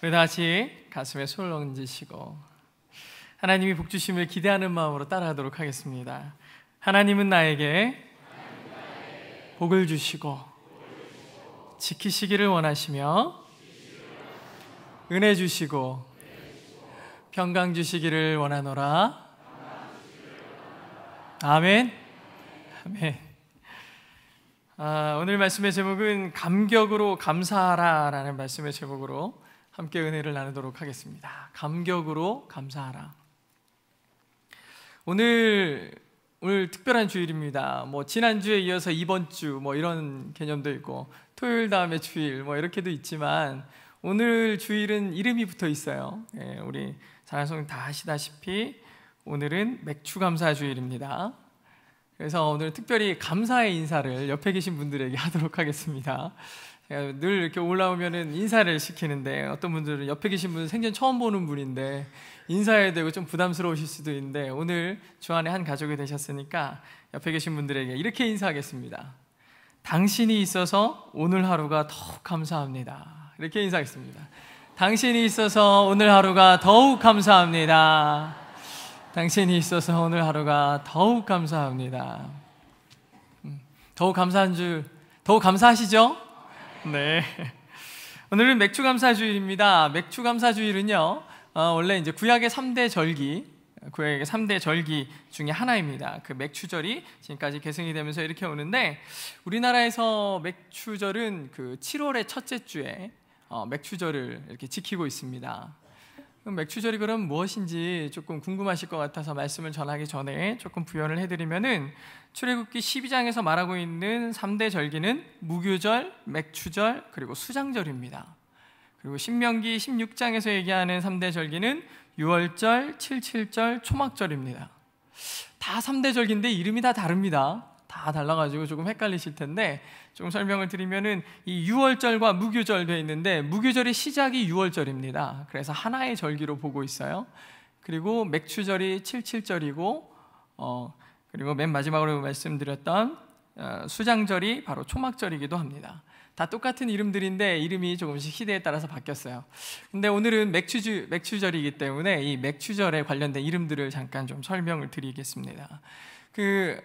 우리 다 같이 가슴에 손을 얹으시고 하나님이 복 주심을 기대하는 마음으로 따라하도록 하겠습니다. 하나님은 나에게 복을 주시고 지키시기를 원하시며 은혜 주시고 평강 주시기를 원하노라. 아멘. 아멘. 오늘 말씀의 제목은 감격으로 감사하라 라는 말씀의 제목으로 함께 은혜를 나누도록 하겠습니다. 감격으로 감사하라. 오늘 특별한 주일입니다. 지난주에 이어서 이번 주 이런 개념도 있고 토요일 다음에 주일 이렇게도 있지만 오늘 주일은 이름이 붙어 있어요. 우리 자랑송 다 아시다시피 오늘은 맥주감사 주일입니다. 그래서 오늘 특별히 감사의 인사를 옆에 계신 분들에게 하도록 하겠습니다. 제가 늘 이렇게 올라오면은 인사를 시키는데 어떤 분들은 옆에 계신 분은 생전 처음 보는 분인데 인사해야 되고 좀 부담스러우실 수도 있는데 오늘 주 안에 한 가족이 되셨으니까 옆에 계신 분들에게 이렇게 인사하겠습니다. 당신이 있어서 오늘 하루가 더욱 감사합니다. 이렇게 인사하겠습니다. 당신이 있어서 오늘 하루가 더욱 감사합니다. 당신이 있어서 오늘 하루가 더욱 감사합니다. 더욱 감사한 줄, 더욱 감사하시죠? 네. 오늘은 맥주감사주일입니다. 맥주감사주일은요, 원래 이제 구약의 3대 절기 중에 하나입니다. 그 맥추절이 지금까지 계승이 되면서 이렇게 오는데, 우리나라에서 맥추절은 그 7월의 첫째 주에 맥추절을 이렇게 지키고 있습니다. 그럼 맥추절이 그럼 무엇인지 조금 궁금하실 것 같아서 말씀을 전하기 전에 조금 부연을 해드리면은 출애굽기 12장에서 말하고 있는 3대 절기는 무교절, 맥추절, 그리고 수장절입니다. 그리고 신명기 16장에서 얘기하는 3대 절기는 유월절, 칠칠절, 초막절입니다. 다 3대 절기인데 이름이 다 다릅니다. 다 달라가지고 조금 헷갈리실 텐데 조금 설명을 드리면은 이 유월절과 무교절 되어 있는데 무교절의 시작이 유월절입니다. 그래서 하나의 절기로 보고 있어요. 그리고 맥추절이 칠칠절이고 그리고 맨 마지막으로 말씀드렸던 수장절이 바로 초막절이기도 합니다. 다 똑같은 이름들인데 이름이 조금씩 시대에 따라서 바뀌었어요. 근데 오늘은 맥추절이기 때문에 이 맥추절에 관련된 이름들을 잠깐 좀 설명을 드리겠습니다. 그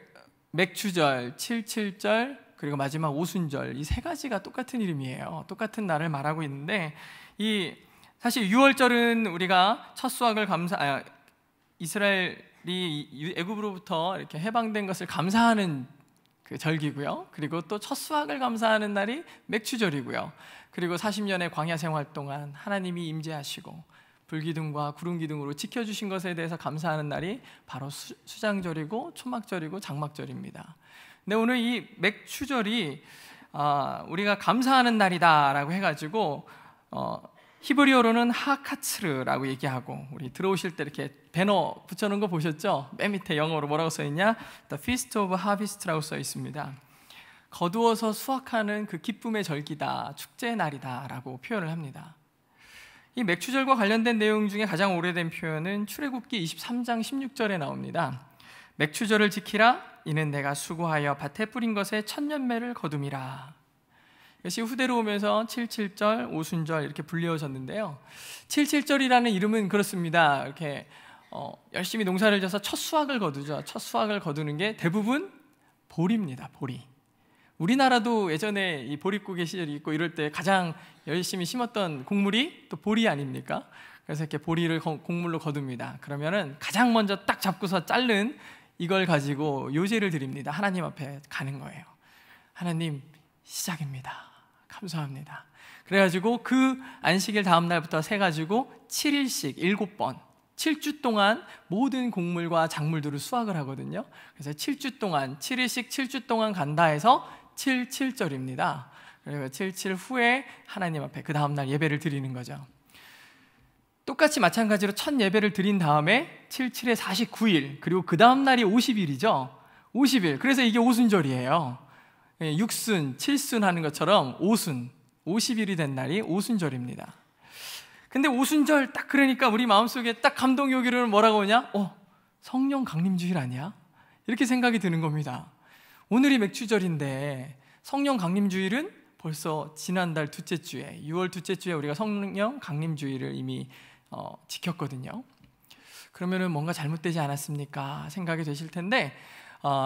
맥추절, 칠칠절, 그리고 마지막 오순절, 이 세 가지가 똑같은 이름이에요. 똑같은 날을 말하고 있는데 사실 유월절은 우리가 첫 수확을 이스라엘이 애굽으로부터 이렇게 해방된 것을 감사하는 그 절기고요. 그리고 또 첫 수확을 감사하는 날이 맥추절이고요. 그리고 40년의 광야 생활 동안 하나님이 임재하시고 불기둥과 구름기둥으로 지켜주신 것에 대해서 감사하는 날이 바로 수장절이고 초막절이고 장막절입니다. 근데 오늘 이 맥추절이 우리가 감사하는 날이다라고 해가지고 히브리어로는 하카츠르라고 얘기하고, 우리 들어오실 때 이렇게 배너 붙여놓은 거 보셨죠? 맨 밑에 영어로 뭐라고 써있냐? The Feast of Harvest라고 써 있습니다. 거두어서 수확하는 그 기쁨의 절기다, 축제의 날이다 라고 표현을 합니다. 이 맥추절과 관련된 내용 중에 가장 오래된 표현은 출애굽기 23장 16절에 나옵니다. 맥추절을 지키라, 이는 내가 수고하여 밭에 뿌린 것에 첫 열매를 거둠이라. 이것이 후대로 오면서 칠칠절, 오순절 이렇게 불리워졌는데요. 칠칠절이라는 이름은 그렇습니다. 이렇게 열심히 농사를 져서 첫 수확을 거두죠. 첫 수확을 거두는 게 대부분 보리입니다. 보리. 우리나라도 예전에 이 보릿고개 시절이 있고 이럴 때 가장 열심히 심었던 곡물이 또 보리 아닙니까? 그래서 이렇게 보리를 곡물로 거둡니다. 그러면은 가장 먼저 딱 잡고서 자른 이걸 가지고 요제를 드립니다. 하나님 앞에 가는 거예요. 하나님, 시작입니다. 감사합니다. 그래가지고 그 안식일 다음 날부터 세가지고 7일씩 7번 7주 동안 모든 곡물과 작물들을 수확을 하거든요. 그래서 7주 동안 7일씩 7주 동안 간다 해서 77절입니다. 그리고 77 후에 하나님 앞에 그 다음 날 예배를 드리는 거죠. 똑같이 마찬가지로 첫 예배를 드린 다음에 77에 49일, 그리고 그 다음 날이 50일이죠. 50일. 그래서 이게 오순절이에요. 6순, 7순 하는 것처럼 50일이 된 날이 오순절입니다. 근데 오순절 딱 그러니까 우리 마음속에 딱 감동이 오기를 뭐라고 하냐? 성령 강림주일 아니야? 이렇게 생각이 드는 겁니다. 오늘이 맥추절인데 성령 강림주일은 벌써 지난달 둘째 주에 6월 둘째 주에 우리가 성령 강림주의를 이미 지켰거든요. 그러면은 뭔가 잘못되지 않았습니까? 생각이 되실 텐데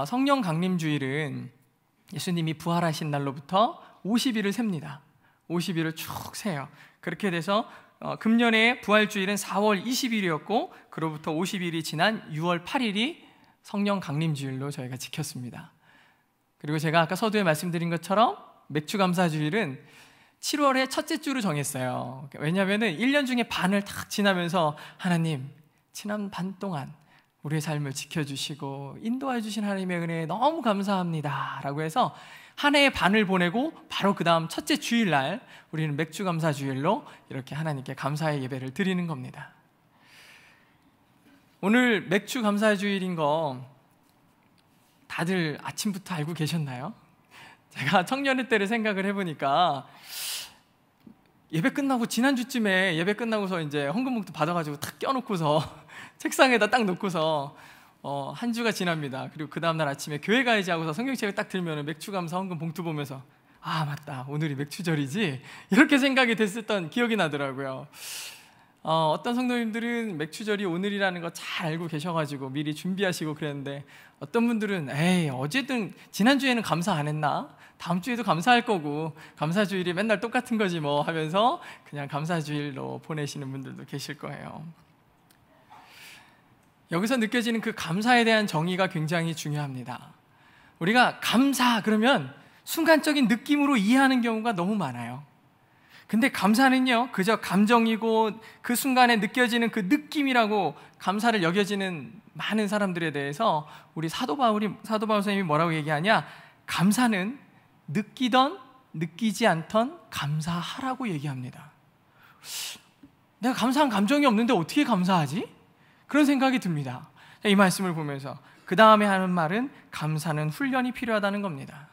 성령 강림주일은 예수님이 부활하신 날로부터 50일을 셉니다. 50일을 쭉 세요. 그렇게 돼서 금년에 부활주일은 4월 20일이었고 그로부터 50일이 지난 6월 8일이 성령 강림주일로 저희가 지켰습니다. 그리고 제가 아까 서두에 말씀드린 것처럼 맥주감사주일은 7월의 첫째 주로 정했어요. 왜냐하면 1년 중에 반을 딱 지나면서 하나님 지난 반 동안 우리의 삶을 지켜주시고 인도해 주신 하나님의 은혜에 너무 감사합니다 라고 해서 한 해의 반을 보내고 바로 그 다음 첫째 주일날 우리는 맥주감사주일로 이렇게 하나님께 감사의 예배를 드리는 겁니다. 오늘 맥주감사주일인 거 다들 아침부터 알고 계셨나요? 제가 청년회 때를 생각을 해보니까 예배 끝나고 지난주쯤에 예배 끝나고서 이제 헌금봉투 받아가지고 탁 껴놓고서 책상에다 딱 놓고서 한 주가 지납니다. 그리고 그 다음날 아침에 교회 가야지 하고서 성경책을 딱 들면 맥주감사 헌금 봉투 보면서 아 맞다 오늘이 맥주절이지 이렇게 생각이 됐었던 기억이 나더라고요. 어떤 성도님들은 맥주절이 오늘이라는 거 잘 알고 계셔가지고 미리 준비하시고 그랬는데 어떤 분들은 에이 어쨌든 지난주에는 감사 안 했나? 다음 주에도 감사할 거고 감사주일이 맨날 똑같은 거지 뭐 하면서 그냥 감사주일로 보내시는 분들도 계실 거예요. 여기서 느껴지는 그 감사에 대한 정의가 굉장히 중요합니다. 우리가 감사 그러면 순간적인 느낌으로 이해하는 경우가 너무 많아요. 근데 감사는요 그저 감정이고 그 순간에 느껴지는 그 느낌이라고 감사를 여겨지는 많은 사람들에 대해서 우리 사도 바울 선생님이 뭐라고 얘기하냐, 감사는 느끼던 느끼지 않던 감사하라고 얘기합니다. 내가 감사한 감정이 없는데 어떻게 감사하지? 그런 생각이 듭니다. 이 말씀을 보면서 그 다음에 하는 말은 감사는 훈련이 필요하다는 겁니다.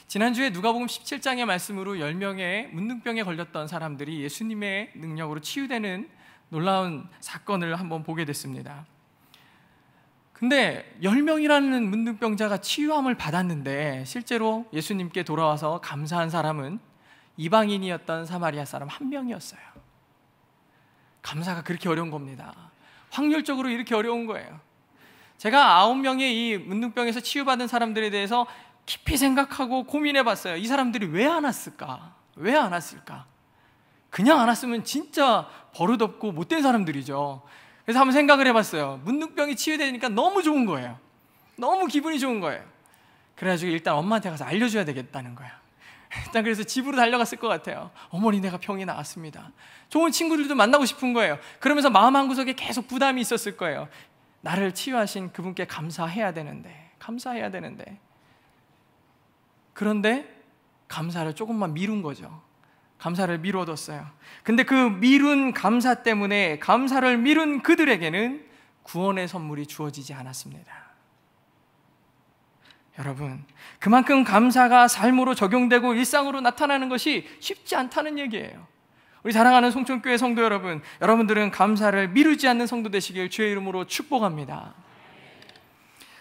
지난주에 누가복음 17장의 말씀으로 10명의 문둥병에 걸렸던 사람들이 예수님의 능력으로 치유되는 놀라운 사건을 한번 보게 됐습니다. 근데 10명이라는 문둥병자가 치유함을 받았는데 실제로 예수님께 돌아와서 감사한 사람은 이방인이었던 사마리아 사람 한 명이었어요. 감사가 그렇게 어려운 겁니다. 확률적으로 이렇게 어려운 거예요. 제가 9명의 이 문둥병에서 치유받은 사람들에 대해서 깊이 생각하고 고민해 봤어요. 이 사람들이 왜 안 왔을까? 왜 안 왔을까? 그냥 안 왔으면 진짜 버릇없고 못된 사람들이죠. 그래서 한번 생각을 해봤어요. 문둥병이 치유되니까 너무 좋은 거예요. 너무 기분이 좋은 거예요. 그래가지고 일단 엄마한테 가서 알려줘야 되겠다는 거야. 일단 그래서 집으로 달려갔을 것 같아요. 어머니 내가 병이 나았습니다. 좋은 친구들도 만나고 싶은 거예요. 그러면서 마음 한구석에 계속 부담이 있었을 거예요. 나를 치유하신 그분께 감사해야 되는데 그런데 감사를 조금만 미룬 거죠. 감사를 미뤄뒀어요. 근데 그 미룬 감사 때문에 감사를 미룬 그들에게는 구원의 선물이 주어지지 않았습니다. 여러분, 그만큼 감사가 삶으로 적용되고 일상으로 나타나는 것이 쉽지 않다는 얘기예요. 우리 사랑하는 송천교회 성도 여러분, 여러분들은 감사를 미루지 않는 성도 되시길 주의 이름으로 축복합니다.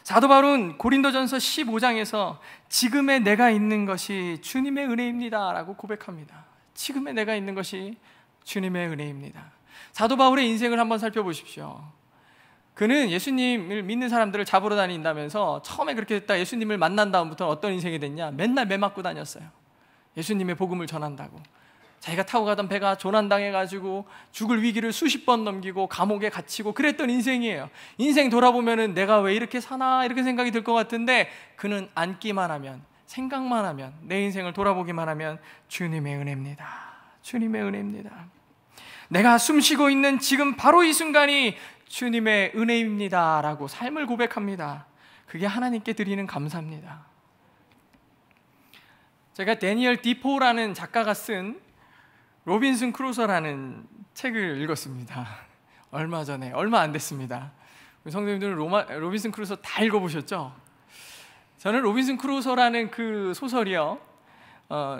사도 바울은 고린도전서 15장에서 지금의 내가 있는 것이 주님의 은혜입니다 라고 고백합니다. 지금의 내가 있는 것이 주님의 은혜입니다. 사도 바울의 인생을 한번 살펴보십시오. 그는 예수님을 믿는 사람들을 잡으러 다닌다면서 처음에 그렇게 됐다 예수님을 만난 다음부터 어떤 인생이 됐냐, 맨날 매 맞고 다녔어요. 예수님의 복음을 전한다고. 자기가 타고 가던 배가 조난당해가지고 죽을 위기를 수십 번 넘기고 감옥에 갇히고 그랬던 인생이에요. 인생 돌아보면은 내가 왜 이렇게 사나 이렇게 생각이 들 것 같은데 그는 앉기만 하면, 생각만 하면, 내 인생을 돌아보기만 하면 주님의 은혜입니다. 주님의 은혜입니다. 내가 숨쉬고 있는 지금 바로 이 순간이 주님의 은혜입니다 라고 삶을 고백합니다. 그게 하나님께 드리는 감사입니다. 제가 데니얼 디포라는 작가가 쓴 로빈슨 크루소라는 책을 읽었습니다. 얼마 전에, 얼마 안 됐습니다. 우리 성도님들은 로빈슨 크루소 다 읽어보셨죠? 저는 로빈슨 크루소라는 그 소설이요,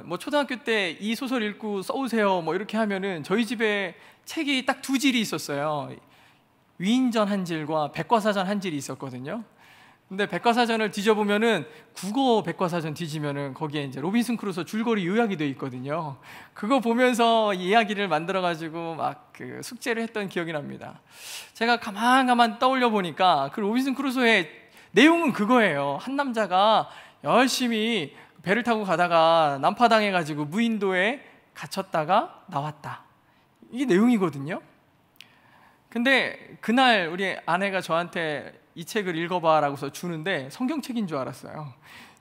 뭐 초등학교 때 이 소설 읽고 써오세요 뭐 이렇게 하면은 저희 집에 책이 딱 두 질이 있었어요. 위인전 한 질과 백과사전 한 질이 있었거든요. 근데 백과사전을 뒤져보면은 국어 백과사전 뒤지면은 거기에 이제 로빈슨 크루소 줄거리 요약이 되어 있거든요. 그거 보면서 이야기를 만들어가지고 막 그 숙제를 했던 기억이 납니다. 제가 가만 떠올려 보니까 그 로빈슨 크루소의 내용은 그거예요. 한 남자가 열심히 배를 타고 가다가 난파당해가지고 무인도에 갇혔다가 나왔다. 이게 내용이거든요. 근데 그날 우리 아내가 저한테 이 책을 읽어봐라고서 주는데 성경책인 줄 알았어요.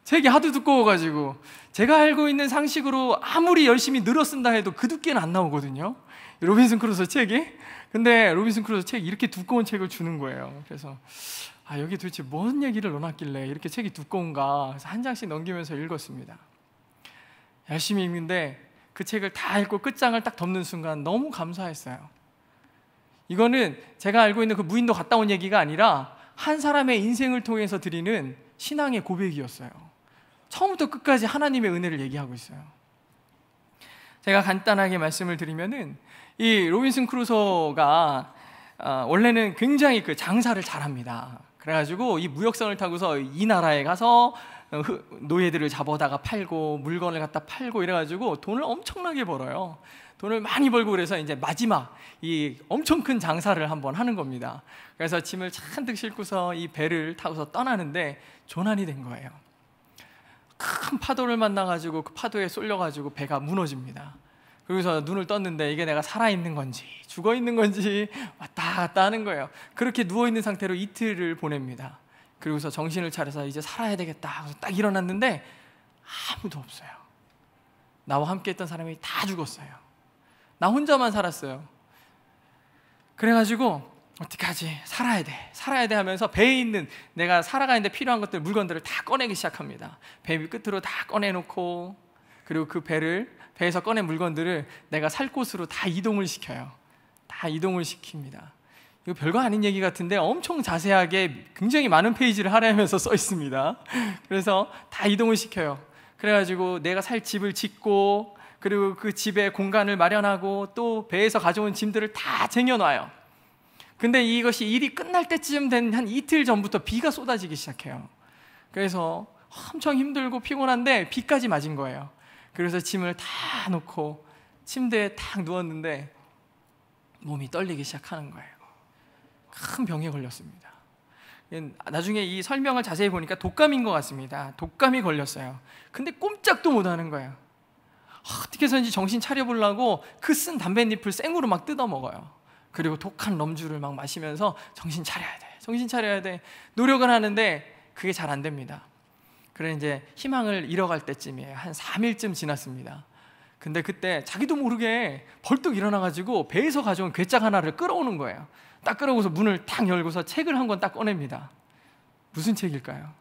책이 하도 두꺼워가지고 제가 알고 있는 상식으로 아무리 열심히 늘어 쓴다 해도 그 두께는 안 나오거든요, 로빈슨 크루소 책이. 근데 로빈슨 크루소 책이 이렇게 두꺼운 책을 주는 거예요. 그래서 여기 도대체 뭔 얘기를 넣어놨길래 이렇게 책이 두꺼운가. 그래서 한 장씩 넘기면서 읽었습니다. 열심히 읽는데 그 책을 다 읽고 끝장을 딱 덮는 순간 너무 감사했어요. 이거는 제가 알고 있는 그 무인도 갔다 온 얘기가 아니라 한 사람의 인생을 통해서 드리는 신앙의 고백이었어요. 처음부터 끝까지 하나님의 은혜를 얘기하고 있어요. 제가 간단하게 말씀을 드리면은 이 로빈슨 크루소가 원래는 굉장히 그 장사를 잘합니다. 그래가지고 이 무역선을 타고서 이 나라에 가서 노예들을 잡아다가 팔고 물건을 갖다 팔고 이래가지고 돈을 엄청나게 벌어요. 돈을 많이 벌고 그래서 이제 마지막 이 엄청 큰 장사를 한번 하는 겁니다. 그래서 짐을 잔뜩 싣고서 이 배를 타고서 떠나는데 조난이 된 거예요. 큰 파도를 만나가지고 그 파도에 쏠려가지고 배가 무너집니다. 그래서 눈을 떴는데 이게 내가 살아있는 건지 죽어있는 건지 왔다 갔다 하는 거예요. 그렇게 누워있는 상태로 이틀을 보냅니다. 그리고서 정신을 차려서 이제 살아야 되겠다 하고 딱 일어났는데 아무도 없어요. 나와 함께 했던 사람이 다 죽었어요. 나 혼자만 살았어요. 그래가지고 어떡하지, 살아야 돼 하면서 배에 있는 내가 살아가는데 필요한 것들, 물건들을 다 꺼내기 시작합니다. 배 끝으로 다 꺼내놓고, 그리고 그 배에서 꺼낸 물건들을 내가 살 곳으로 다 이동을 시켜요. 다 이동을 시킵니다. 이거 별거 아닌 얘기 같은데 엄청 자세하게 굉장히 많은 페이지를 할애하면서 써 있습니다. 그래서 다 이동을 시켜요. 그래가지고 내가 살 집을 짓고, 그리고 그 집에 공간을 마련하고, 또 배에서 가져온 짐들을 다 쟁여놔요. 근데 이것이 일이 끝날 때쯤 된 한 이틀 전부터 비가 쏟아지기 시작해요. 그래서 엄청 힘들고 피곤한데 비까지 맞은 거예요. 그래서 짐을 다 놓고 침대에 딱 누웠는데 몸이 떨리기 시작하는 거예요. 큰 병에 걸렸습니다. 나중에 이 설명을 자세히 보니까 독감인 것 같습니다. 독감이 걸렸어요. 근데 꼼짝도 못하는 거예요. 어떻게 해서인지 정신 차려보려고 그 쓴 담뱃잎을 생으로 막 뜯어 먹어요. 그리고 독한 럼주를 막 마시면서 정신 차려야 돼 노력을 하는데 그게 잘 안 됩니다. 그래 이제 희망을 잃어갈 때쯤이에요. 한 3일쯤 지났습니다. 근데 그때 자기도 모르게 벌떡 일어나가지고 배에서 가져온 괴짝 하나를 끌어오는 거예요. 딱 끌어오고서 문을 딱 열고서 책을 한 권 딱 꺼냅니다. 무슨 책일까요?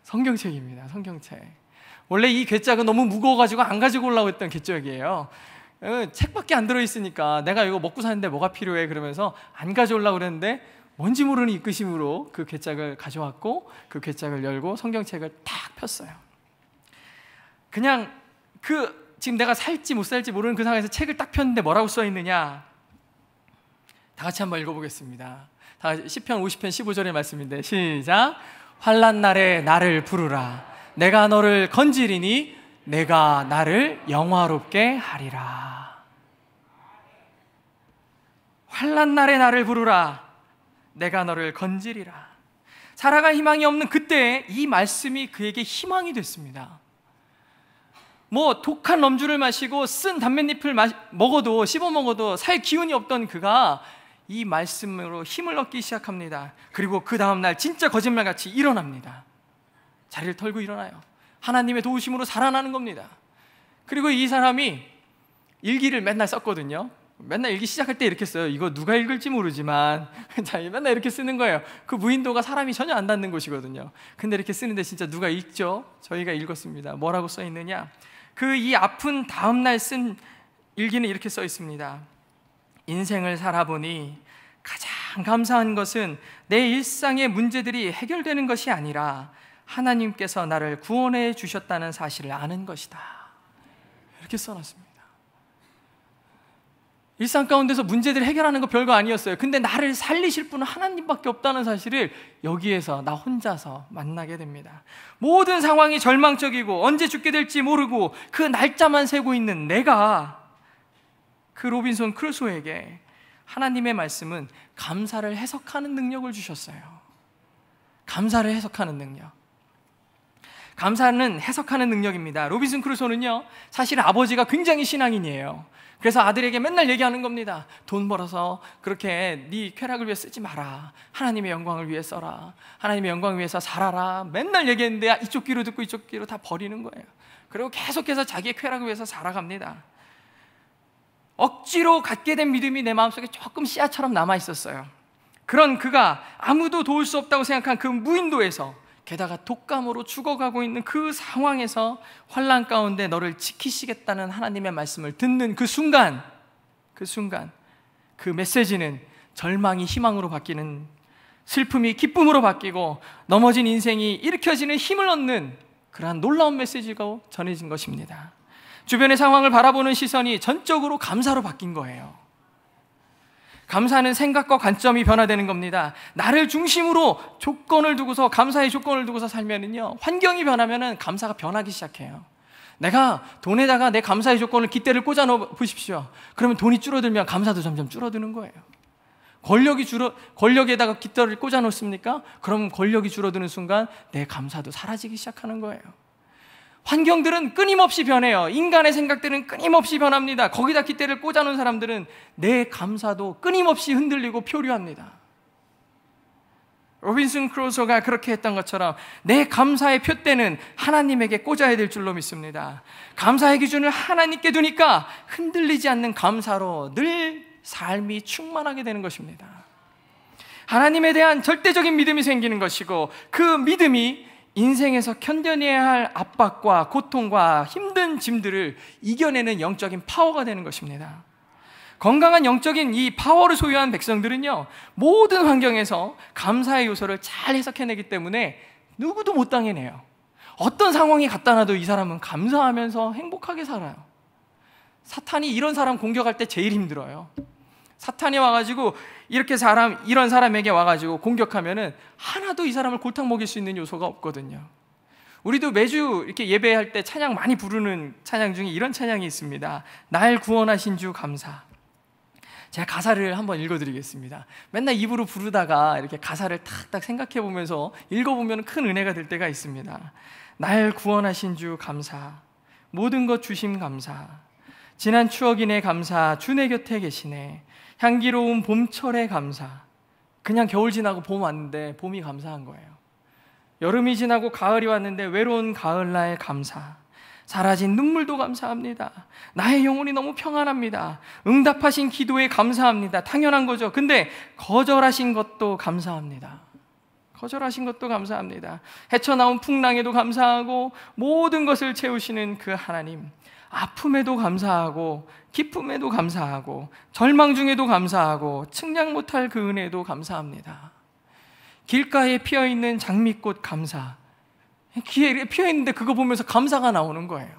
성경책입니다. 성경책. 원래 이 괴짝은 너무 무거워가지고 안 가지고 오려고 했던 괴짝이에요. 책밖에 안 들어있으니까 내가 이거 먹고 사는데 뭐가 필요해 그러면서 안 가져오려고 그랬는데 뭔지 모르는 이끄심으로 그 괴짝을 가져왔고, 그 괴짝을 열고 성경책을 탁 폈어요. 그냥 지금 내가 살지 못 살지 모르는 그 상황에서 책을 딱 폈는데 뭐라고 써있느냐, 다 같이 한번 읽어보겠습니다. 다 같이 시편 50편 15절의 말씀인데 시작. 환난 날에 나를 부르라. 내가 너를 건지리니 내가 나를 영화롭게 하리라. 환난 날에 나를 부르라. 내가 너를 건지리라. 살아갈 희망이 없는 그때 이 말씀이 그에게 희망이 됐습니다. 뭐 독한 럼주를 마시고 쓴 담뱃잎을 씹어 먹어도 살 기운이 없던 그가 이 말씀으로 힘을 얻기 시작합니다. 그리고 그 다음날 진짜 거짓말같이 일어납니다. 자리를 털고 일어나요. 하나님의 도우심으로 살아나는 겁니다. 그리고 이 사람이 일기를 맨날 썼거든요. 맨날 일기 시작할 때 이렇게 써요. 이거 누가 읽을지 모르지만 자, 맨날 이렇게 쓰는 거예요. 그 무인도가 사람이 전혀 안 닿는 곳이거든요. 근데 이렇게 쓰는데 진짜 누가 읽죠? 저희가 읽었습니다. 뭐라고 써 있느냐? 그 이 아픈 다음날 쓴 일기는 이렇게 써 있습니다. 인생을 살아보니 가장 감사한 것은 내 일상의 문제들이 해결되는 것이 아니라 하나님께서 나를 구원해 주셨다는 사실을 아는 것이다. 이렇게 써놨습니다. 일상 가운데서 문제들을 해결하는 거 별거 아니었어요. 근데 나를 살리실 분은 하나님밖에 없다는 사실을 여기에서 나 혼자서 만나게 됩니다. 모든 상황이 절망적이고 언제 죽게 될지 모르고 그 날짜만 세고 있는 내가, 그 로빈손 크루소에게 하나님의 말씀은 감사를 해석하는 능력을 주셨어요. 감사를 해석하는 능력. 감사는 해석하는 능력입니다. 로빈슨 크루소는요, 사실 아버지가 굉장히 신앙인이에요. 그래서 아들에게 맨날 얘기하는 겁니다. 돈 벌어서 그렇게 네 쾌락을 위해 쓰지 마라. 하나님의 영광을 위해 써라. 하나님의 영광을 위해서 살아라. 맨날 얘기했는데 이쪽 귀로 듣고 이쪽 귀로 다 버리는 거예요. 그리고 계속해서 자기의 쾌락을 위해서 살아갑니다. 억지로 갖게 된 믿음이 내 마음속에 조금 씨앗처럼 남아있었어요. 그런 그가 아무도 도울 수 없다고 생각한 그 무인도에서, 게다가 독감으로 죽어가고 있는 그 상황에서 환난 가운데 너를 지키시겠다는 하나님의 말씀을 듣는 그 순간, 그 메시지는 절망이 희망으로 바뀌는, 슬픔이 기쁨으로 바뀌고 넘어진 인생이 일으켜지는 힘을 얻는 그러한 놀라운 메시지가 전해진 것입니다. 주변의 상황을 바라보는 시선이 전적으로 감사로 바뀐 거예요. 감사는 생각과 관점이 변화되는 겁니다. 나를 중심으로 조건을 두고서, 감사의 조건을 두고서 살면은요, 환경이 변하면은 감사가 변하기 시작해요. 내가 돈에다가 내 감사의 조건을 깃대를 꽂아 넣어 보십시오. 그러면 돈이 줄어들면 감사도 점점 줄어드는 거예요. 권력에다가 깃대를 꽂아 놓습니까? 그럼 권력이 줄어드는 순간 내 감사도 사라지기 시작하는 거예요. 환경들은 끊임없이 변해요. 인간의 생각들은 끊임없이 변합니다. 거기다 깃대를 꽂아놓은 사람들은 내 감사도 끊임없이 흔들리고 표류합니다. 로빈슨 크루소가 그렇게 했던 것처럼 내 감사의 표대는 하나님에게 꽂아야 될 줄로 믿습니다. 감사의 기준을 하나님께 두니까 흔들리지 않는 감사로 늘 삶이 충만하게 되는 것입니다. 하나님에 대한 절대적인 믿음이 생기는 것이고, 그 믿음이 인생에서 견뎌내야 할 압박과 고통과 힘든 짐들을 이겨내는 영적인 파워가 되는 것입니다. 건강한 영적인 이 파워를 소유한 백성들은요, 모든 환경에서 감사의 요소를 잘 해석해내기 때문에 누구도 못 당해내요. 어떤 상황이 갖다 놔도 이 사람은 감사하면서 행복하게 살아요. 사탄이 이런 사람 공격할 때 제일 힘들어요. 사탄이 와가지고 이런 사람에게 와가지고 공격하면은 하나도 이 사람을 골탕 먹일 수 있는 요소가 없거든요. 우리도 매주 이렇게 예배할 때 찬양 많이 부르는 찬양 중에 이런 찬양이 있습니다. 날 구원하신 주 감사. 제가 가사를 한번 읽어드리겠습니다. 맨날 입으로 부르다가 이렇게 가사를 탁탁 생각해 보면서 읽어보면 큰 은혜가 될 때가 있습니다. 날 구원하신 주 감사. 모든 것 주심 감사. 지난 추억이네 감사. 주 내 곁에 계시네. 향기로운 봄철의 감사. 그냥 겨울 지나고 봄 왔는데 봄이 감사한 거예요. 여름이 지나고 가을이 왔는데 외로운 가을날 감사. 사라진 눈물도 감사합니다. 나의 영혼이 너무 평안합니다. 응답하신 기도에 감사합니다. 당연한 거죠. 근데 거절하신 것도 감사합니다. 거절하신 것도 감사합니다. 헤쳐나온 풍랑에도 감사하고 모든 것을 채우시는 그 하나님, 아픔에도 감사하고 기쁨에도 감사하고 절망 중에도 감사하고 측량 못할 그 은혜도 감사합니다. 길가에 피어있는 장미꽃 감사. 길에 피어있는데 그거 보면서 감사가 나오는 거예요.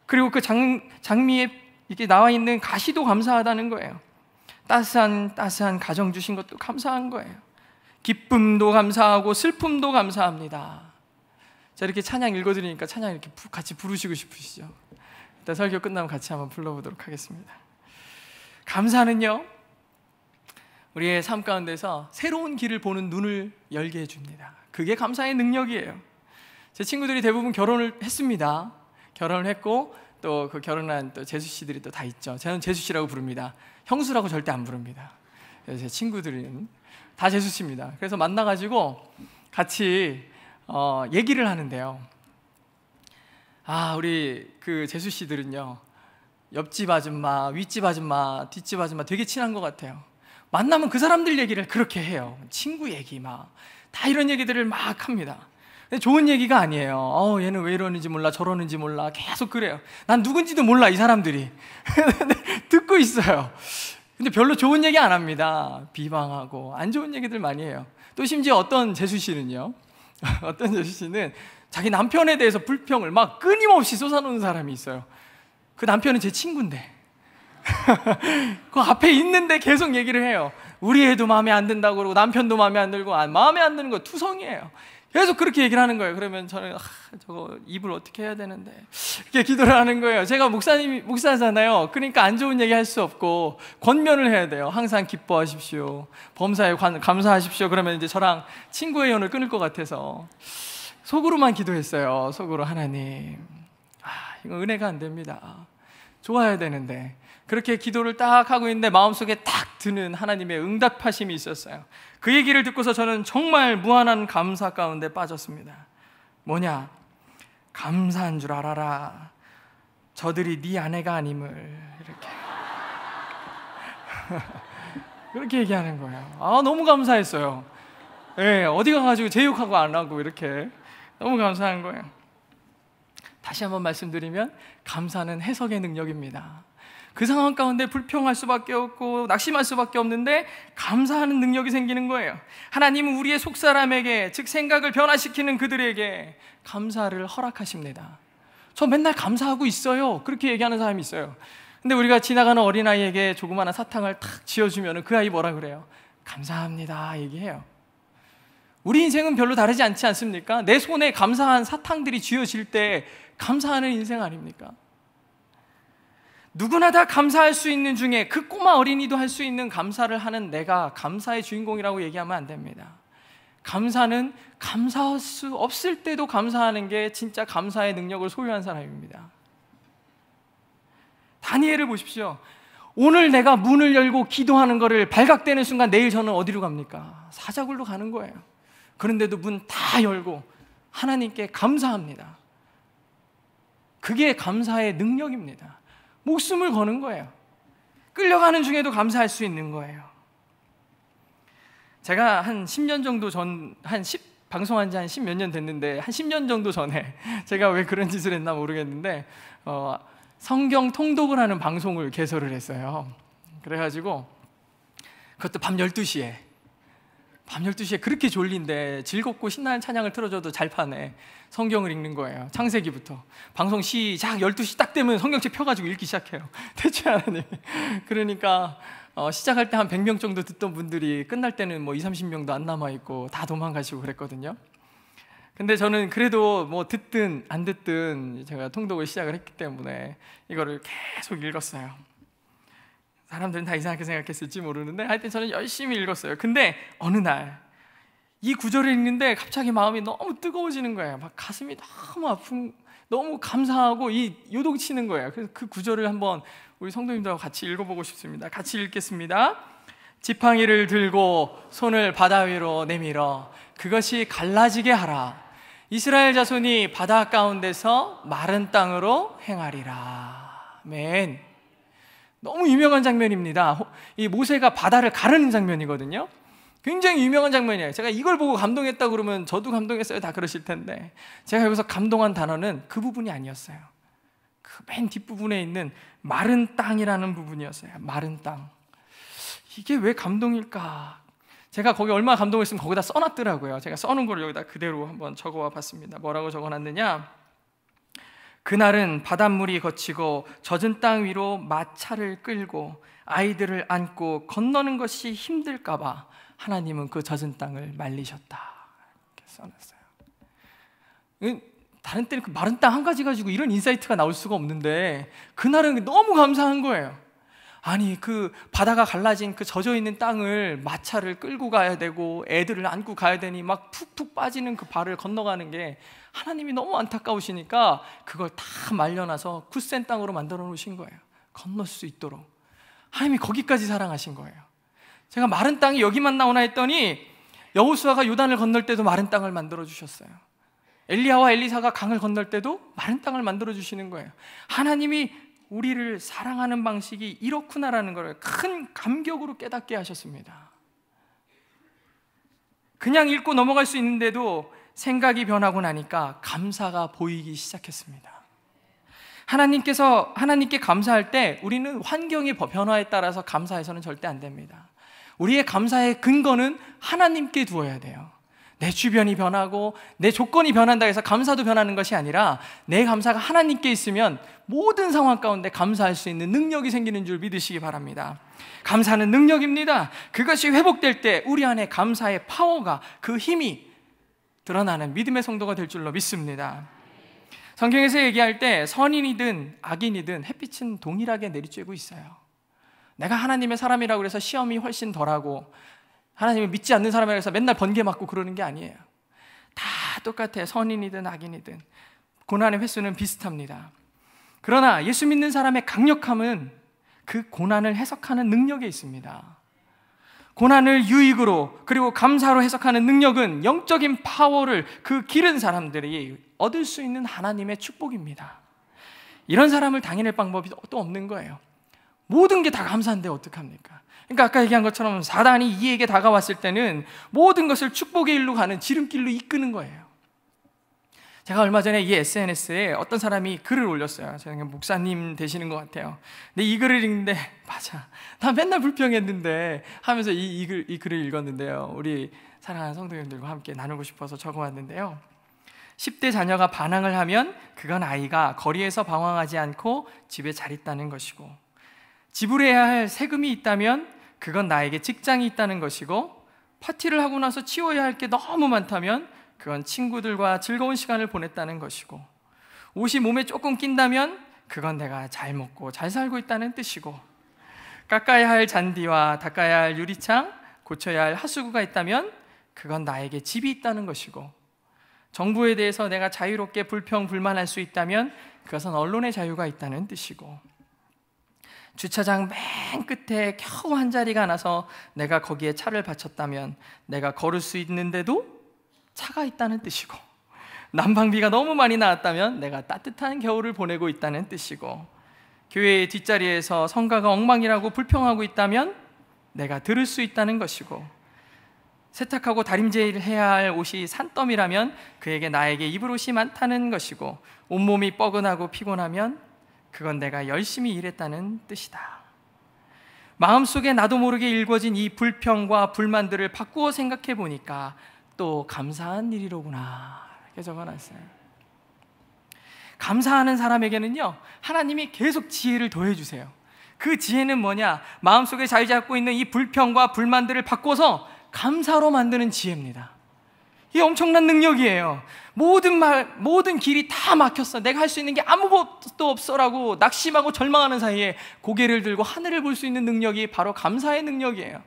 그리고 그 장미에 이렇게 나와 있는 가시도 감사하다는 거예요. 따스한 가정 주신 것도 감사한 거예요. 기쁨도 감사하고 슬픔도 감사합니다. 자, 이렇게 찬양 읽어드리니까 찬양 이렇게 같이 부르시고 싶으시죠? 일단 설교 끝나면 같이 한번 불러보도록 하겠습니다. 감사는요, 우리의 삶 가운데서 새로운 길을 보는 눈을 열게 해줍니다. 그게 감사의 능력이에요. 제 친구들이 대부분 결혼을 했습니다. 결혼을 했고 또 그 결혼한 또 재수 씨들이 또 다 있죠. 저는 재수 씨라고 부릅니다. 형수라고 절대 안 부릅니다. 그래서 제 친구들은 다 재수 씨입니다. 그래서 만나가지고 같이 얘기를 하는데요. 우리 그 재수 씨들은요, 옆집 아줌마, 윗집 아줌마, 뒷집 아줌마 되게 친한 것 같아요. 만나면 그 사람들 얘기를 그렇게 해요. 친구 얘기 다 이런 얘기들을 막 합니다. 근데 좋은 얘기가 아니에요. 얘는 왜 이러는지 몰라, 저러는지 몰라, 계속 그래요. 난 누군지도 몰라, 이 사람들이. 듣고 있어요. 근데 별로 좋은 얘기 안 합니다. 비방하고 안 좋은 얘기들 많이 해요. 또 심지어 어떤 재수 씨는요, 어떤 재수 씨는 자기 남편에 대해서 불평을 막 끊임없이 쏟아놓는 사람이 있어요. 그 남편은 제 친구인데 그 앞에 있는데 계속 얘기를 해요. 우리 애도 마음에 안 든다고 그러고 남편도 마음에 안 들고 마음에 안 드는 거 투성이에요. 계속 그렇게 얘기를 하는 거예요. 그러면 저는 저거 입을 어떻게 해야 되는데 이렇게 기도를 하는 거예요. 제가 목사잖아요. 그러니까 안 좋은 얘기 할 수 없고 권면을 해야 돼요. 항상 기뻐하십시오. 범사에 감사하십시오. 그러면 이제 저랑 친구의 연을 끊을 것 같아서 속으로만 기도했어요. 속으로 하나님, 이거 은혜가 안 됩니다. 좋아야 되는데. 그렇게 기도를 딱 하고 있는데 마음속에 딱 드는 하나님의 응답하심이 있었어요. 그 얘기를 듣고서 저는 정말 무한한 감사 가운데 빠졌습니다. 뭐냐? 감사한 줄 알아라. 저들이 네 아내가 아님을. 이렇게 그렇게 얘기하는 거예요. 너무 감사했어요. 네, 어디 가가지고 제욕하고 안 하고 이렇게 너무 감사한 거예요. 다시 한번 말씀드리면 감사는 해석의 능력입니다. 그 상황 가운데 불평할 수밖에 없고 낙심할 수밖에 없는데 감사하는 능력이 생기는 거예요. 하나님은 우리의 속사람에게, 즉 생각을 변화시키는 그들에게 감사를 허락하십니다. 저 맨날 감사하고 있어요. 그렇게 얘기하는 사람이 있어요. 근데 우리가 지나가는 어린아이에게 조그마한 사탕을 탁 쥐어주면 그 아이 뭐라 그래요? 감사합니다 얘기해요. 우리 인생은 별로 다르지 않지 않습니까? 내 손에 감사한 사탕들이 쥐어질 때 감사하는 인생 아닙니까? 누구나 다 감사할 수 있는 중에 그 꼬마 어린이도 할 수 있는 감사를 하는 내가 감사의 주인공이라고 얘기하면 안 됩니다. 감사는 감사할 수 없을 때도 감사하는 게 진짜 감사의 능력을 소유한 사람입니다. 다니엘을 보십시오. 오늘 내가 문을 열고 기도하는 것을 발각되는 순간 내일 저는 어디로 갑니까? 사자굴로 가는 거예요. 그런데도 문 다 열고 하나님께 감사합니다. 그게 감사의 능력입니다. 목숨을 거는 거예요. 끌려가는 중에도 감사할 수 있는 거예요. 제가 한 10년 정도 방송한 지 한 10몇 년 됐는데 한 10년 정도 전에 제가 왜 그런 짓을 했나 모르겠는데 성경 통독을 하는 방송을 개설을 했어요. 그래가지고 그것도 밤 12시에 그렇게 졸린데 즐겁고 신나는 찬양을 틀어줘도 잘 파네. 성경을 읽는 거예요. 창세기부터. 방송 시작 12시 딱 되면 성경책 펴가지고 읽기 시작해요. 대체 하나님. 그러니까 시작할 때 한 100명 정도 듣던 분들이 끝날 때는 뭐 20-30명도 안 남아있고 다 도망가시고 그랬거든요. 근데 저는 그래도 뭐 듣든 안 듣든 제가 통독을 시작을 했기 때문에 이거를 계속 읽었어요. 사람들은 다 이상하게 생각했을지 모르는데 하여튼 저는 열심히 읽었어요. 근데 어느 날 이 구절을 읽는데 갑자기 마음이 너무 뜨거워지는 거예요. 막 가슴이 너무 아픈, 너무 감사하고 요동치는 거예요. 그래서 그 구절을 한번 우리 성도님들하고 같이 읽어보고 싶습니다. 같이 읽겠습니다. 지팡이를 들고 손을 바다 위로 내밀어 그것이 갈라지게 하라. 이스라엘 자손이 바다 가운데서 마른 땅으로 행하리라. 아멘. 너무 유명한 장면입니다. 이 모세가 바다를 가르는 장면이거든요. 굉장히 유명한 장면이에요. 제가 이걸 보고 감동했다 그러면 저도 감동했어요. 다 그러실 텐데 제가 여기서 감동한 단어는 그 부분이 아니었어요. 그 맨 뒷부분에 있는 마른 땅이라는 부분이었어요. 마른 땅. 이게 왜 감동일까? 제가 거기 얼마나 감동했으면 거기다 써놨더라고요. 제가 써놓은 걸 여기다 그대로 한번 적어와 봤습니다. 뭐라고 적어놨느냐? 그날은 바닷물이 거치고 젖은 땅 위로 마차를 끌고 아이들을 안고 건너는 것이 힘들까 봐 하나님은 그 젖은 땅을 말리셨다. 이렇게 써놨어요. 다른 때는 그 마른 땅 한 가지 가지고 이런 인사이트가 나올 수가 없는데 그날은 너무 감사한 거예요. 아니 그 바다가 갈라진 그 젖어있는 땅을 마차를 끌고 가야 되고 애들을 안고 가야 되니 막 푹푹 빠지는 그 발을 건너가는 게 하나님이 너무 안타까우시니까 그걸 다 말려놔서 굳센 땅으로 만들어 놓으신 거예요. 건널 수 있도록 하나님이 거기까지 사랑하신 거예요. 제가 마른 땅이 여기만 나오나 했더니 여호수아가 요단을 건널 때도 마른 땅을 만들어 주셨어요. 엘리야와 엘리사가 강을 건널 때도 마른 땅을 만들어 주시는 거예요. 하나님이 우리를 사랑하는 방식이 이렇구나라는 걸 큰 감격으로 깨닫게 하셨습니다. 그냥 읽고 넘어갈 수 있는데도 생각이 변하고 나니까 감사가 보이기 시작했습니다. 하나님께 감사할 때 우리는 환경의 변화에 따라서 감사해서는 절대 안 됩니다. 우리의 감사의 근거는 하나님께 두어야 돼요. 내 주변이 변하고 내 조건이 변한다 해서 감사도 변하는 것이 아니라 내 감사가 하나님께 있으면 모든 상황 가운데 감사할 수 있는 능력이 생기는 줄 믿으시기 바랍니다. 감사는 능력입니다. 그것이 회복될 때 우리 안에 감사의 파워가, 그 힘이 드러나는 믿음의 성도가 될 줄로 믿습니다. 성경에서 얘기할 때 선인이든 악인이든 햇빛은 동일하게 내리쬐고 있어요. 내가 하나님의 사람이라고 해서 시험이 훨씬 덜하고 하나님을 믿지 않는 사람이라고 해서 맨날 번개 맞고 그러는 게 아니에요. 다 똑같아요. 선인이든 악인이든 고난의 횟수는 비슷합니다. 그러나 예수 믿는 사람의 강력함은 그 고난을 해석하는 능력에 있습니다. 고난을 유익으로 그리고 감사로 해석하는 능력은 영적인 파워를 그 기른 사람들이 얻을 수 있는 하나님의 축복입니다. 이런 사람을 당해낼 방법이 또 없는 거예요. 모든 게 다 감사한데 어떡합니까? 그러니까 아까 얘기한 것처럼 사단이 이에게 다가왔을 때는 모든 것을 축복의 일로 가는 지름길로 이끄는 거예요. 제가 얼마 전에 이 SNS에 어떤 사람이 글을 올렸어요. 제가 목사님 되시는 것 같아요. 근데 이 글을 읽는데 맞아, 나 맨날 불평했는데 하면서 이 글을 읽었는데요. 우리 사랑하는 성도님들과 함께 나누고 싶어서 적어왔는데요. 10대 자녀가 반항을 하면 그건 아이가 거리에서 방황하지 않고 집에 잘 있다는 것이고, 지불해야 할 세금이 있다면 그건 나에게 직장이 있다는 것이고, 파티를 하고 나서 치워야 할 게 너무 많다면 그건 친구들과 즐거운 시간을 보냈다는 것이고, 옷이 몸에 조금 낀다면 그건 내가 잘 먹고 잘 살고 있다는 뜻이고, 깎아야 할 잔디와 닦아야 할 유리창, 고쳐야 할 하수구가 있다면 그건 나에게 집이 있다는 것이고, 정부에 대해서 내가 자유롭게 불평 불만할 수 있다면 그것은 언론의 자유가 있다는 뜻이고, 주차장 맨 끝에 겨우 한 자리가 나서 내가 거기에 차를 바쳤다면 내가 걸을 수 있는데도 차가 있다는 뜻이고, 난방비가 너무 많이 나왔다면 내가 따뜻한 겨울을 보내고 있다는 뜻이고, 교회의 뒷자리에서 성가가 엉망이라고 불평하고 있다면 내가 들을 수 있다는 것이고, 세탁하고 다림질을 해야 할 옷이 산더미라면 그에게 나에게 입을 옷이 많다는 것이고, 온몸이 뻐근하고 피곤하면 그건 내가 열심히 일했다는 뜻이다. 마음속에 나도 모르게 일궈진 이 불평과 불만들을 바꾸어 생각해 보니까 또 감사한 일이로구나, 이렇게 적어놨어요. 감사하는 사람에게는요, 하나님이 계속 지혜를 더해주세요. 그 지혜는 뭐냐? 마음속에 자리 잡고 있는 이 불평과 불만들을 바꿔서 감사로 만드는 지혜입니다. 이게 엄청난 능력이에요. 모든 길이 다 막혔어, 내가 할 수 있는 게 아무것도 없어라고 낙심하고 절망하는 사이에 고개를 들고 하늘을 볼 수 있는 능력이 바로 감사의 능력이에요.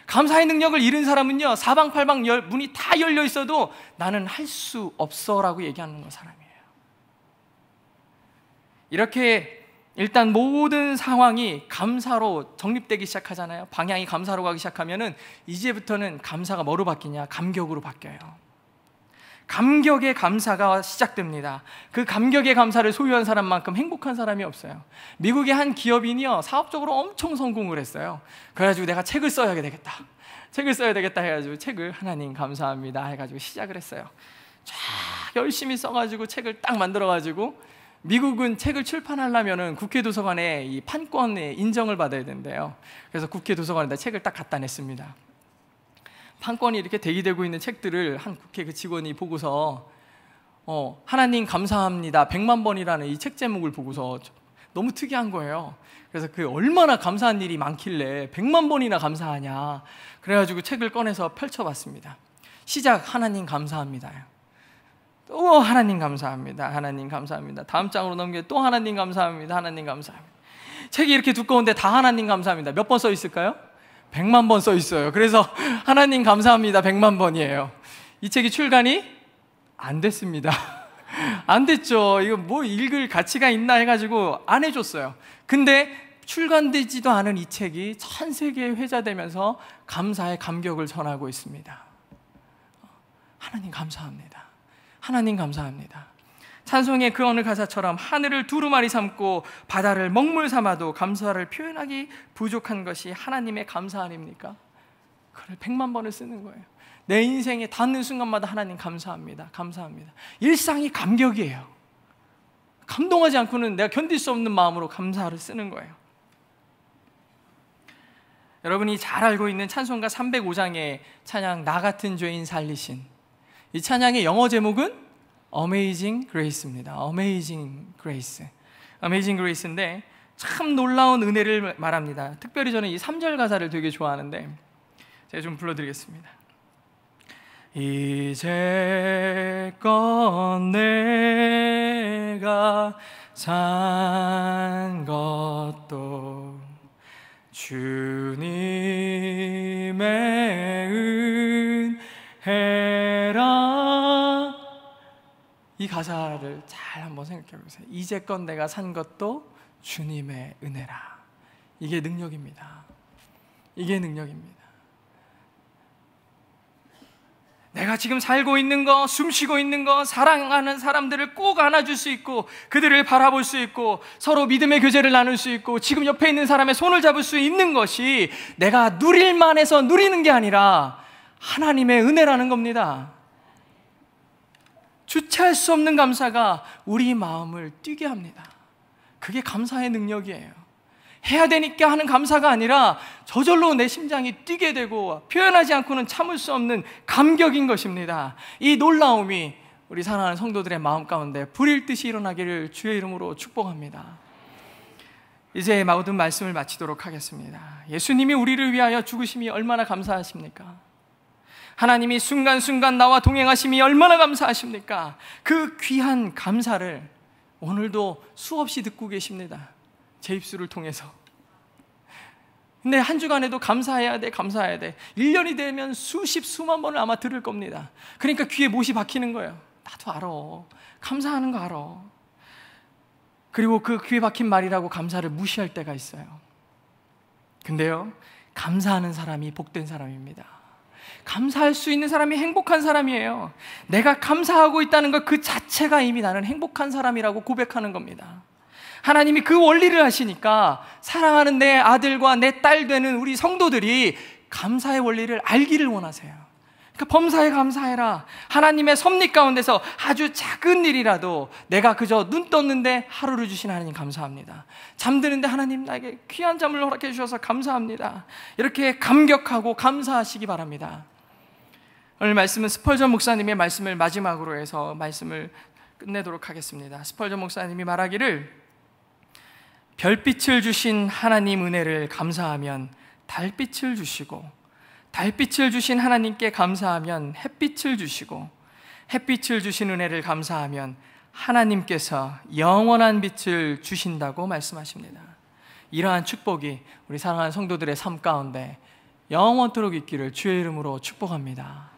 감사의 능력을 잃은 사람은요, 사방팔방 문이 다 열려 있어도 나는 할 수 없어라고 얘기하는 거 사람이에요. 이렇게 일단 모든 상황이 감사로 정립되기 시작하잖아요. 방향이 감사로 가기 시작하면은 이제부터는 감사가 뭐로 바뀌냐? 감격으로 바뀌어요. 감격의 감사가 시작됩니다. 그 감격의 감사를 소유한 사람만큼 행복한 사람이 없어요. 미국의 한 기업인이요, 사업적으로 엄청 성공을 했어요. 그래가지고 내가 책을 써야 되겠다 해가지고 책을 하나님 감사합니다 해가지고 시작을 했어요. 쫙 열심히 써가지고 책을 딱 만들어가지고, 미국은 책을 출판하려면은 국회 도서관에 이 판권의 인정을 받아야 된대요. 그래서 국회 도서관에다 책을 딱 갖다 냈습니다. 판권이 이렇게 대기되고 있는 책들을 한 국회 그 직원이 보고서 하나님 감사합니다 100만 번이라는 이 책 제목을 보고서 너무 특이한 거예요. 그래서 그 얼마나 감사한 일이 많길래 100만 번이나 감사하냐. 그래가지고 책을 꺼내서 펼쳐봤습니다. 시작, 하나님 감사합니다. 또 하나님 감사합니다. 하나님 감사합니다. 다음 장으로 넘겨 또 하나님 감사합니다. 하나님 감사합니다. 책이 이렇게 두꺼운데 다 하나님 감사합니다. 몇 번 써 있을까요? 100만 번 써 있어요. 그래서 하나님 감사합니다 100만 번이에요. 이 책이 출간이 안 됐습니다. 안 됐죠. 이거 뭐 읽을 가치가 있나 해가지고 안 해줬어요. 근데 출간되지도 않은 이 책이 전 세계에 회자되면서 감사의 감격을 전하고 있습니다. 하나님 감사합니다. 하나님 감사합니다. 찬송의 그 어느 가사처럼 하늘을 두루마리 삼고 바다를 먹물 삼아도 감사를 표현하기 부족한 것이 하나님의 감사 아닙니까? 그걸 100만 번을 쓰는 거예요. 내 인생에 닿는 순간마다 하나님 감사합니다. 감사합니다. 일상이 감격이에요. 감동하지 않고는 내가 견딜 수 없는 마음으로 감사를 쓰는 거예요. 여러분이 잘 알고 있는 찬송가 305장의 찬양 나 같은 죄인 살리신, 이 찬양의 영어 제목은 Amazing Grace입니다. Amazing Grace. Amazing Grace인데 참 놀라운 은혜를 말합니다. 특별히 저는 이 3절 가사를 되게 좋아하는데 제가 좀 불러드리겠습니다. 이제껏 내가 산 것도 주님의 은혜라. 이 가사를 잘 한번 생각해 보세요. 이제껏 내가 산 것도 주님의 은혜라. 이게 능력입니다. 이게 능력입니다. 내가 지금 살고 있는 거, 숨쉬고 있는 거, 사랑하는 사람들을 꼭 안아줄 수 있고 그들을 바라볼 수 있고 서로 믿음의 교제를 나눌 수 있고 지금 옆에 있는 사람의 손을 잡을 수 있는 것이 내가 누릴 만해서 누리는 게 아니라 하나님의 은혜라는 겁니다. 주체할 수 없는 감사가 우리 마음을 뛰게 합니다. 그게 감사의 능력이에요. 해야 되니까 하는 감사가 아니라 저절로 내 심장이 뛰게 되고 표현하지 않고는 참을 수 없는 감격인 것입니다. 이 놀라움이 우리 사랑하는 성도들의 마음 가운데 불일 듯이 일어나기를 주의 이름으로 축복합니다. 이제 모든 말씀을 마치도록 하겠습니다. 예수님이 우리를 위하여 죽으심이 얼마나 감사하십니까? 하나님이 순간순간 나와 동행하심이 얼마나 감사하십니까? 그 귀한 감사를 오늘도 수없이 듣고 계십니다. 제 입술을 통해서. 근데 한 주간에도 감사해야 돼, 감사해야 돼. 1년이 되면 수십, 수만 번을 아마 들을 겁니다. 그러니까 귀에 못이 박히는 거예요. 나도 알아. 감사하는 거 알아. 그리고 그 귀에 박힌 말이라고 감사를 무시할 때가 있어요. 근데요, 감사하는 사람이 복된 사람입니다. 감사할 수 있는 사람이 행복한 사람이에요. 내가 감사하고 있다는 것 그 자체가 이미 나는 행복한 사람이라고 고백하는 겁니다. 하나님이 그 원리를 하시니까 사랑하는 내 아들과 내 딸 되는 우리 성도들이 감사의 원리를 알기를 원하세요. 그러니까 범사에 감사해라. 하나님의 섭리 가운데서 아주 작은 일이라도 내가 그저 눈 떴는데 하루를 주신 하나님 감사합니다. 잠드는데 하나님 나에게 귀한 잠을 허락해 주셔서 감사합니다. 이렇게 감격하고 감사하시기 바랍니다. 오늘 말씀은 스펄전 목사님의 말씀을 마지막으로 해서 말씀을 끝내도록 하겠습니다. 스펄전 목사님이 말하기를 별빛을 주신 하나님 은혜를 감사하면 달빛을 주시고 달빛을 주신 하나님께 감사하면 햇빛을 주시고 햇빛을 주신 은혜를 감사하면 하나님께서 영원한 빛을 주신다고 말씀하십니다. 이러한 축복이 우리 사랑하는 성도들의 삶 가운데 영원토록 있기를 주의 이름으로 축복합니다.